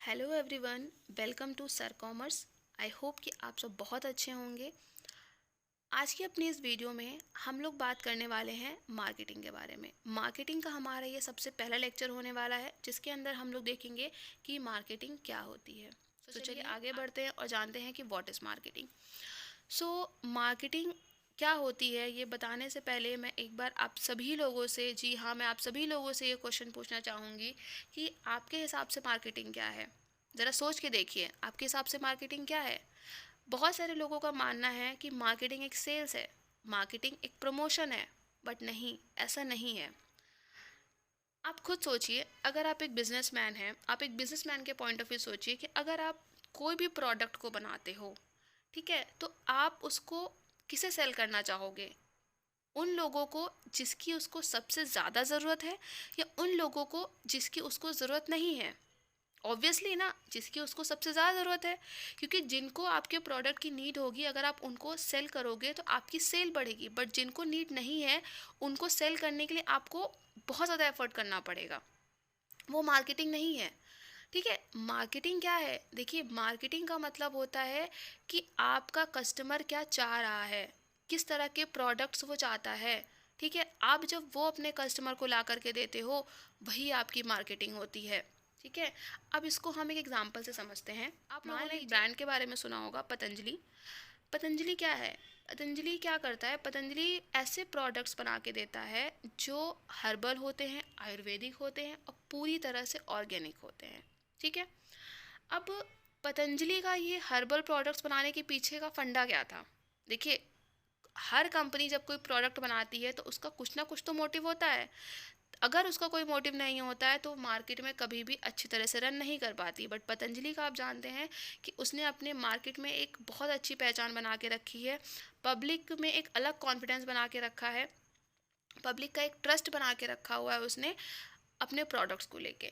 Hello everyone, welcome to sir commerce. I hope कि आप सब बहुत अच्छे होंगे। आज की अपनी इस वीडियो में हम लोग बात करने वाले हैं मार्केटिंग के बारे में। मार्केटिंग का हमारा ये सबसे पहला लेक्चर होने वाला है, जिसके अंदर हम लोग देखेंगे कि मार्केटिंग क्या होती है। तो चलिए आगे बढ़ते हैं और जानते हैं कि व्हाट इज़ मार्केटिंग। मार्केटिंग क्या होती है ये बताने से पहले मैं एक बार आप सभी लोगों से, जी हाँ, मैं आप सभी लोगों से ये क्वेश्चन पूछना चाहूँगी कि आपके हिसाब से मार्केटिंग क्या है। ज़रा सोच के देखिए, आपके हिसाब से मार्केटिंग क्या है। बहुत सारे लोगों का मानना है कि मार्केटिंग एक सेल्स है, मार्केटिंग एक प्रमोशन है, बट नहीं, ऐसा नहीं है। आप खुद सोचिए, अगर आप एक बिजनेसमैन हैं, आप एक बिजनेसमैन के पॉइंट ऑफ व्यू सोचिए कि अगर आप कोई भी प्रोडक्ट को बनाते हो, ठीक है, तो आप उसको किसे सेल करना चाहोगे? उन लोगों को जिसकी उसको सबसे ज़्यादा ज़रूरत है, या उन लोगों को जिसकी उसको ज़रूरत नहीं है? ऑब्वियसली ना, जिसकी उसको सबसे ज़्यादा ज़रूरत है, क्योंकि जिनको आपके प्रोडक्ट की नीड होगी, अगर आप उनको सेल करोगे तो आपकी सेल बढ़ेगी। बट जिनको नीड नहीं है, उनको सेल करने के लिए आपको बहुत ज़्यादा एफर्ट करना पड़ेगा। वो मार्केटिंग नहीं है। ठीक है, मार्केटिंग क्या है? देखिए, मार्केटिंग का मतलब होता है कि आपका कस्टमर क्या चाह रहा है, किस तरह के प्रोडक्ट्स वो चाहता है। ठीक है, आप जब वो अपने कस्टमर को ला करके देते हो, वही आपकी मार्केटिंग होती है। ठीक है, अब इसको हम एक एग्जांपल से समझते हैं। आप लोगों ने एक ब्रांड के बारे में सुना होगा, पतंजलि। पतंजलि क्या है? पतंजलि क्या करता है? पतंजलि ऐसे प्रोडक्ट्स बना के देता है जो हर्बल होते हैं, आयुर्वेदिक होते हैं और पूरी तरह से ऑर्गेनिक होते हैं। ठीक है, अब पतंजलि का ये हर्बल प्रोडक्ट्स बनाने के पीछे का फंडा क्या था? देखिए, हर कंपनी जब कोई प्रोडक्ट बनाती है तो उसका कुछ ना कुछ तो मोटिव होता है। अगर उसका कोई मोटिव नहीं होता है तो मार्केट में कभी भी अच्छी तरह से रन नहीं कर पाती। बट पतंजलि का आप जानते हैं कि उसने अपने मार्केट में एक बहुत अच्छी पहचान बना के रखी है, पब्लिक में एक अलग कॉन्फिडेंस बना के रखा है, पब्लिक का एक ट्रस्ट बना के रखा हुआ है उसने अपने प्रोडक्ट्स को लेके।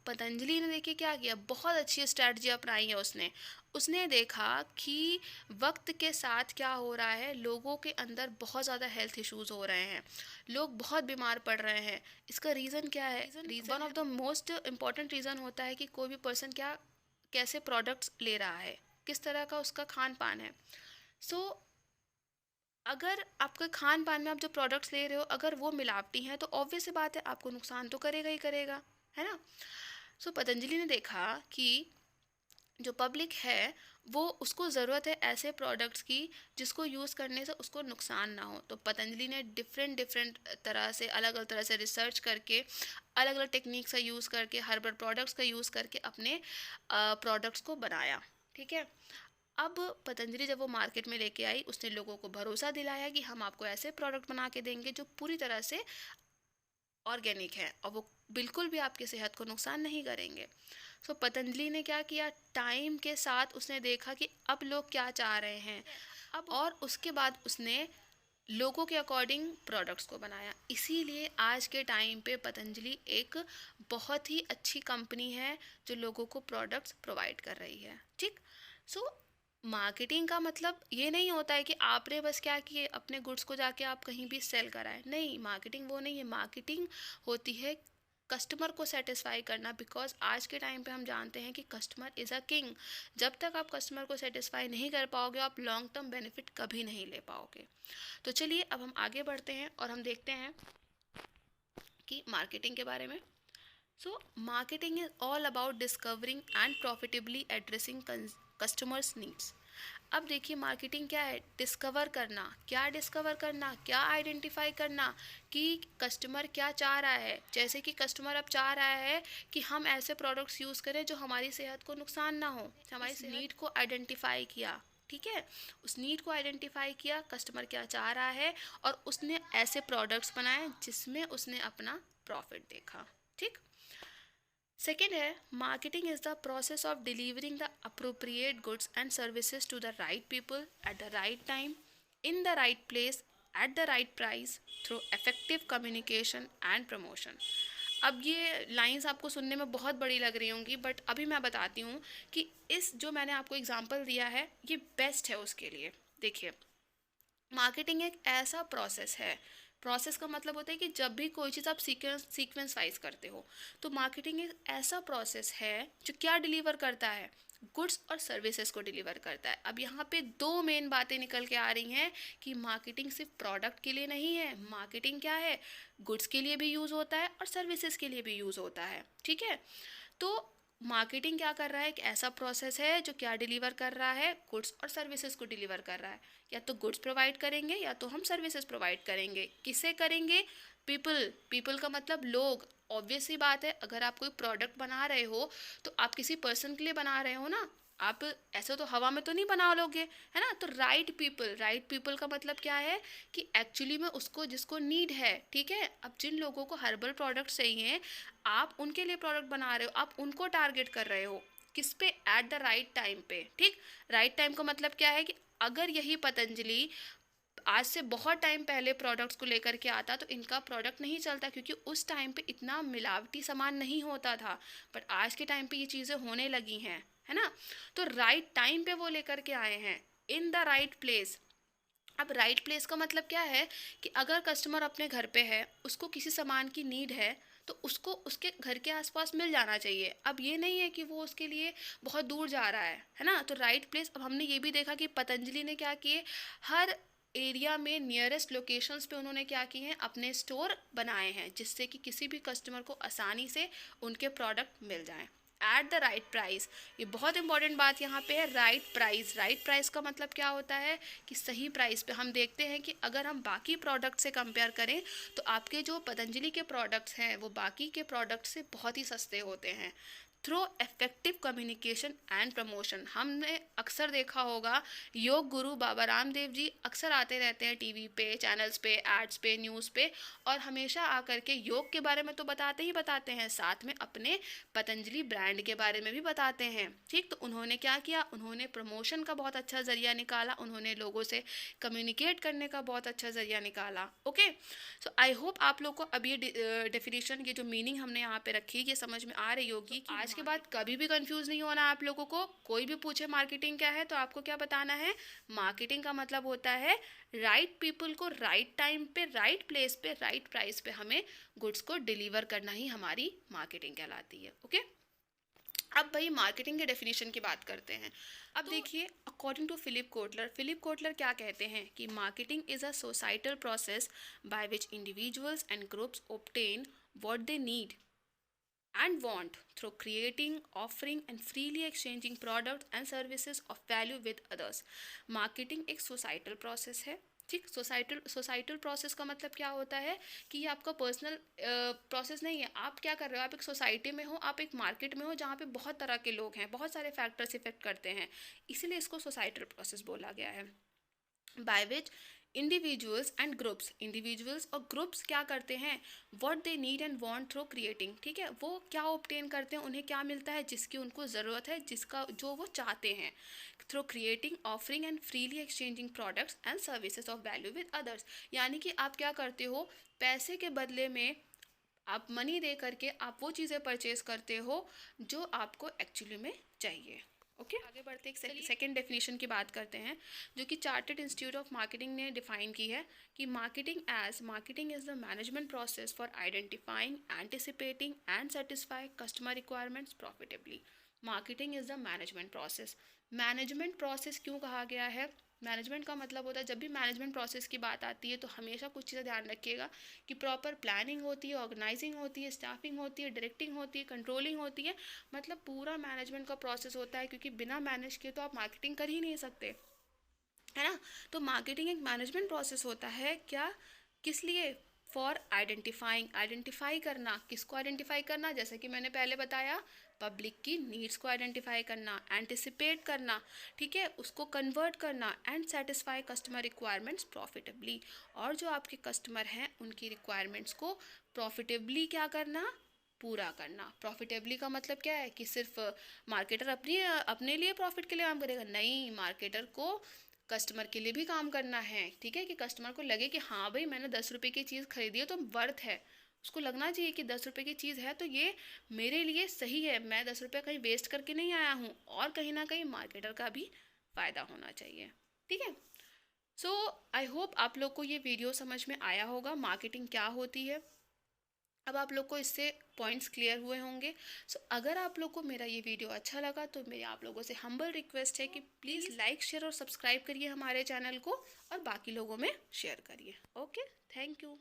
पतंजलि ने देखिए क्या किया, बहुत अच्छी स्ट्रैटेजी अपनाई है उसने। उसने देखा कि वक्त के साथ क्या हो रहा है, लोगों के अंदर बहुत ज़्यादा हेल्थ इश्यूज़ हो रहे हैं, लोग बहुत बीमार पड़ रहे हैं। इसका रीज़न क्या है? One of the most important reason होता है कि कोई भी पर्सन क्या कैसे प्रोडक्ट्स ले रहा है, किस तरह का उसका खान पान है। सो अगर आपके खान पान में आप जो प्रोडक्ट्स ले रहे हो, अगर वो मिलावटी हैं, तो ऑब्वियस सी बात है आपको नुकसान तो करेगा ही करेगा, है ना। पतंजलि ने देखा कि जो पब्लिक है वो उसको ज़रूरत है ऐसे प्रोडक्ट्स की जिसको यूज़ करने से उसको नुकसान ना हो। तो पतंजलि ने डिफरेंट डिफरेंट तरह से, अलग अलग तरह से रिसर्च करके, अलग अलग टेक्निक्स का यूज़ करके, हर्बल प्रोडक्ट्स का यूज़ करके अपने प्रोडक्ट्स को बनाया। ठीक है, अब पतंजलि जब वो मार्केट में लेके आई, उसने लोगों को भरोसा दिलाया कि हम आपको ऐसे प्रोडक्ट बना के देंगे जो पूरी तरह से ऑर्गेनिक है और वो बिल्कुल भी आपकी सेहत को नुकसान नहीं करेंगे। पतंजलि ने क्या किया, टाइम के साथ उसने देखा कि अब लोग क्या चाह रहे हैं, अब और उसके बाद उसने लोगों के अकॉर्डिंग प्रोडक्ट्स को बनाया। इसीलिए आज के टाइम पे पतंजलि एक बहुत ही अच्छी कंपनी है जो लोगों को प्रोडक्ट्स प्रोवाइड कर रही है। ठीक, सो मार्केटिंग का मतलब ये नहीं होता है कि आपने बस क्या किए, अपने गुड्स को जाके आप कहीं भी सेल कराएं। नहीं, मार्केटिंग वो नहीं है। मार्केटिंग होती है कस्टमर को सेटिस्फाई करना, बिकॉज आज के टाइम पे हम जानते हैं कि कस्टमर इज़ अ किंग। जब तक आप कस्टमर को सेटिस्फाई नहीं कर पाओगे, आप लॉन्ग टर्म बेनिफिट कभी नहीं ले पाओगे। तो चलिए अब हम आगे बढ़ते हैं और हम देखते हैं कि मार्केटिंग के बारे में। Marketing is all about discovering and profitably addressing customers needs. अब देखिए, मार्केटिंग क्या है? डिस्कवर करना। क्या डिस्कवर करना? क्या आइडेंटिफाई करना कि कस्टमर क्या चाह रहा है। जैसे कि कस्टमर अब चाह रहा है कि हम ऐसे प्रोडक्ट्स यूज़ करें जो हमारी सेहत को नुकसान ना हो। हमारी नीड को आइडेंटिफाई किया। ठीक है, उस नीड को आइडेंटिफाई किया, कस्टमर क्या चाह रहा है, और उसने ऐसे प्रोडक्ट्स बनाए जिसमें उसने अपना प्रॉफिट देखा। ठीक, सेकेंड है, marketing is the process of delivering the appropriate goods and services to the right people at the right time in the right place at the right price through effective communication and promotion. अब ये lines आपको सुनने में बहुत बड़ी लग रही होंगी, बट अभी मैं बताती हूँ कि इस जो मैंने आपको एग्जांपल दिया है ये बेस्ट है उसके लिए। देखिए, मार्केटिंग एक ऐसा प्रोसेस है प्रोसेस का मतलब होता है कि जब भी कोई चीज़ आप सीक्वेंस वाइज करते हो, तो मार्केटिंग एक ऐसा प्रोसेस है जो क्या डिलीवर करता है, गुड्स और सर्विसेज को डिलीवर करता है। अब यहाँ पे दो मेन बातें निकल के आ रही हैं कि मार्केटिंग सिर्फ प्रोडक्ट के लिए नहीं है, मार्केटिंग क्या है, गुड्स के लिए भी यूज़ होता है और सर्विसेज के लिए भी यूज़ होता है। ठीक है, तो मार्केटिंग क्या कर रहा है, एक ऐसा प्रोसेस है जो क्या डिलीवर कर रहा है, गुड्स और सर्विसेज को डिलीवर कर रहा है। या तो गुड्स प्रोवाइड करेंगे या तो हम सर्विसेज प्रोवाइड करेंगे। किससे करेंगे, पीपल का मतलब लोग। ऑब्वियस सी बात है, अगर आप कोई प्रोडक्ट बना रहे हो तो आप किसी पर्सन के लिए बना रहे हो ना, आप ऐसे तो हवा में तो नहीं बना लोगे, है ना। तो राइट पीपल का मतलब क्या है कि एक्चुअली में उसको जिसको नीड है। ठीक है, अब जिन लोगों को हर्बल प्रोडक्ट चाहिए, आप उनके लिए प्रोडक्ट बना रहे हो, आप उनको टारगेट कर रहे हो। किस पे, एट द राइट टाइम पे। ठीक, राइट टाइम का मतलब क्या है कि अगर यही पतंजलि आज से बहुत टाइम पहले प्रोडक्ट्स को लेकर के आता तो इनका प्रोडक्ट नहीं चलता, क्योंकि उस टाइम पे इतना मिलावटी सामान नहीं होता था। बट आज के टाइम पे ये चीज़ें होने लगी हैं, है ना। तो राइट टाइम पे वो लेकर के आए हैं, इन द राइट प्लेस। अब राइट प्लेस का मतलब क्या है कि अगर कस्टमर अपने घर पे है, उसको किसी सामान की नीड है, तो उसको उसके घर के आसपास मिल जाना चाहिए। अब ये नहीं है कि वो उसके लिए बहुत दूर जा रहा है ना। तो राइट प्लेस, अब हमने ये भी देखा कि पतंजलि ने क्या किए, हर एरिया में नियरेस्ट लोकेशंस पे उन्होंने क्या किए हैं, अपने स्टोर बनाए हैं, जिससे कि किसी भी कस्टमर को आसानी से उनके प्रोडक्ट मिल जाएं एट द राइट प्राइस। ये बहुत इंपॉर्टेंट बात यहाँ पे है, राइट प्राइस। राइट प्राइस का मतलब क्या होता है कि सही प्राइस पे। हम देखते हैं कि अगर हम बाकी प्रोडक्ट से कंपेयर करें तो आपके जो पतंजलि के प्रोडक्ट्स हैं वो बाकी के प्रोडक्ट से बहुत ही सस्ते होते हैं। Through effective communication and promotion, हमने अक्सर देखा होगा योग गुरु बाबा रामदेव जी अक्सर आते रहते हैं टीवी पे, चैनल्स पे, एड्स पे, न्यूज़ पे, और हमेशा आकर के योग के बारे में तो बताते ही बताते हैं, साथ में अपने पतंजलि ब्रांड के बारे में भी बताते हैं। ठीक, तो उन्होंने क्या किया, उन्होंने प्रमोशन का बहुत अच्छा ज़रिया निकाला, उन्होंने लोगों से कम्युनिकेट करने का बहुत अच्छा ज़रिया निकाला। ओके, सो आई होप आप लोग को अब ये डेफिनेशन, ये जो मीनिंग हमने यहाँ पे रखी, ये समझ में आ रही होगी कि आज के बाद कभी भी कंफ्यूज नहीं होना आप लोगों को। कोई भी पूछे मार्केटिंग क्या है तो आपको क्या बताना है, मार्केटिंग का मतलब होता है राइट पीपल को राइट टाइम पे, राइट प्लेस पे, राइट प्राइस पे हमें गुड्स को डिलीवर करना ही हमारी मार्केटिंग कहलाती है। ओके, अब भाई मार्केटिंग के डेफिनेशन की बात करते हैं। अब देखिए, अकॉर्डिंग टू फिलिप कोटलर क्या कहते हैं कि marketing is a societal process by which individuals and groups obtain what they need and want through creating, offering and freely exchanging products and services of value with others. Marketing एक societal process है। ठीक, societal process का मतलब क्या होता है कि ये आपका पर्सनल प्रोसेस नहीं है। आप क्या कर रहे हो, आप एक सोसाइटी में हो, आप एक मार्केट में हो जहाँ पे बहुत तरह के लोग हैं, बहुत सारे फैक्टर्स इफेक्ट करते हैं, इसीलिए इसको सोसाइटल प्रोसेस बोला गया है। By which individuals and groups, individuals और ग्रुप्स क्या करते हैं, what they need and want through creating. ठीक है, वो क्या ऑब्टेन करते हैं, उन्हें क्या मिलता है जिसकी उनको ज़रूरत है, जिसका जो वो चाहते हैं, through creating, offering and freely exchanging products and services of value with others. यानी कि आप क्या करते हो, पैसे के बदले में आप मनी दे करके आप वो चीज़ें परचेज करते हो जो आपको एक्चुअली में चाहिए। ओके, आगे बढ़ते एक सेकेंड डेफिनेशन की बात करते हैं, जो कि चार्टर्ड इंस्टीट्यूट ऑफ मार्केटिंग ने डिफाइन की है कि marketing is the management process for identifying, anticipating and satisfy customer requirements profitably. Marketing is the management process क्यों कहा गया है, मैनेजमेंट का मतलब होता है, जब भी मैनेजमेंट प्रोसेस की बात आती है तो हमेशा कुछ चीज़ें ध्यान रखिएगा कि प्रॉपर प्लानिंग होती है, ऑर्गेनाइजिंग होती है, स्टाफिंग होती है, डायरेक्टिंग होती है, कंट्रोलिंग होती है, मतलब पूरा मैनेजमेंट का प्रोसेस होता है, क्योंकि बिना मैनेज किए तो आप मार्केटिंग कर ही नहीं सकते, है ना। तो मार्केटिंग एक मैनेजमेंट प्रोसेस होता है, क्या, किस लिए, फॉर आइडेंटिफाई करना। किसको आइडेंटिफाई करना, जैसे कि मैंने पहले बताया, पब्लिक की नीड्स को आइडेंटिफाई करना, एंटिसिपेट करना, ठीक है, उसको कन्वर्ट करना, and satisfy customer requirements profitably, और जो आपके कस्टमर हैं उनकी रिक्वायरमेंट्स को प्रॉफिटेबली क्या करना, पूरा करना। प्रॉफिटेबली का मतलब क्या है कि सिर्फ मार्केटर अपने लिए प्रॉफिट के लिए काम करेगा, नहीं, मार्केटर को कस्टमर के लिए भी काम करना है। ठीक है, कि कस्टमर को लगे कि हाँ भाई मैंने 10 रुपये की चीज़ खरीदी है तो वर्थ है, उसको लगना चाहिए कि 10 रुपये की चीज़ है तो ये मेरे लिए सही है, मैं 10 रुपये कहीं वेस्ट करके नहीं आया हूँ, और कहीं ना कहीं मार्केटर का भी फ़ायदा होना चाहिए। ठीक है, सो आई होप आप लोग को ये वीडियो समझ में आया होगा, मार्केटिंग क्या होती है। अब आप लोग को इससे पॉइंट्स क्लियर हुए होंगे। सो अगर आप लोग को मेरा ये वीडियो अच्छा लगा तो मेरी आप लोगों से हम्बल रिक्वेस्ट है कि प्लीज़ लाइक शेयर और सब्सक्राइब करिए हमारे चैनल को, और बाकी लोगों में शेयर करिए। Okay, thank you.